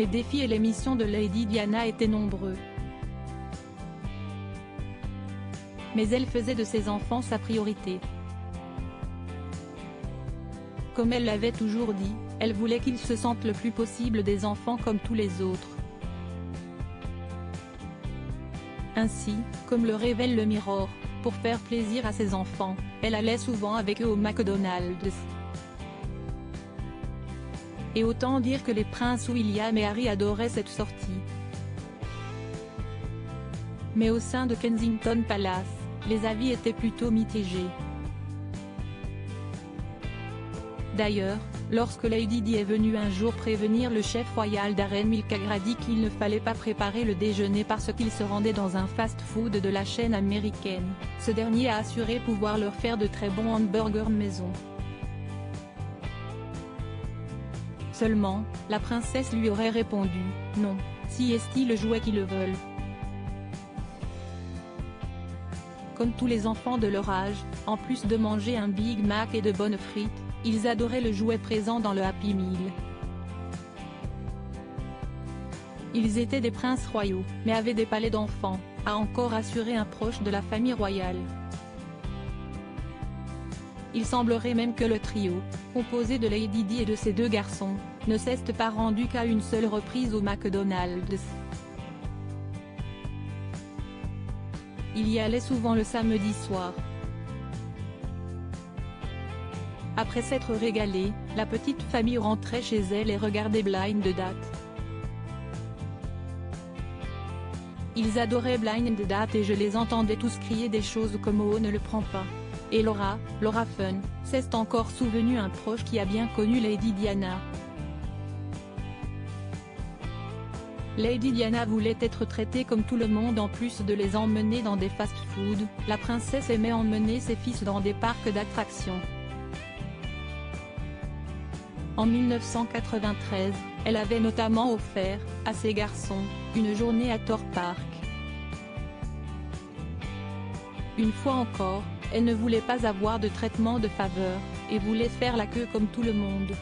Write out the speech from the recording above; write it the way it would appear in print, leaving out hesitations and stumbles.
Les défis et les missions de Lady Diana étaient nombreux. Mais elle faisait de ses enfants sa priorité. Comme elle l'avait toujours dit, elle voulait qu'ils se sentent le plus possible des enfants comme tous les autres. Ainsi, comme le révèle le Mirror, pour faire plaisir à ses enfants, elle allait souvent avec eux au McDonald's. Et autant dire que les princes William et Harry adoraient cette sortie. Mais au sein de Kensington Palace, les avis étaient plutôt mitigés. D'ailleurs, lorsque Lady Di est venue un jour prévenir le chef royal d'Arène Mulcagrady qu'il ne fallait pas préparer le déjeuner parce qu'il se rendait dans un fast-food de la chaîne américaine, ce dernier a assuré pouvoir leur faire de très bons hamburgers maison. Seulement, la princesse lui aurait répondu « Non, si est-il le jouet qui le veulent ». Comme tous les enfants de leur âge, en plus de manger un Big Mac et de bonnes frites, ils adoraient le jouet présent dans le Happy Meal. Ils étaient des princes royaux, mais avaient des palais d'enfants, a encore assuré un proche de la famille royale. Il semblerait même que le trio, composé de Lady Di et de ses deux garçons, ne s'est pas rendu qu'à une seule reprise au McDonald's. Il y allait souvent le samedi soir. Après s'être régalée, la petite famille rentrait chez elle et regardait Blind Date. Ils adoraient Blind Date et je les entendais tous crier des choses comme « Oh ne le prends pas !» Et Laura Fun, s'est encore souvenu un proche qui a bien connu Lady Diana. Lady Diana voulait être traitée comme tout le monde en plus de les emmener dans des fast-foods, la princesse aimait emmener ses fils dans des parcs d'attractions. En 1993, elle avait notamment offert, à ses garçons, une journée à Thorpe Park. Une fois encore, elle ne voulait pas avoir de traitement de faveur, et voulait faire la queue comme tout le monde.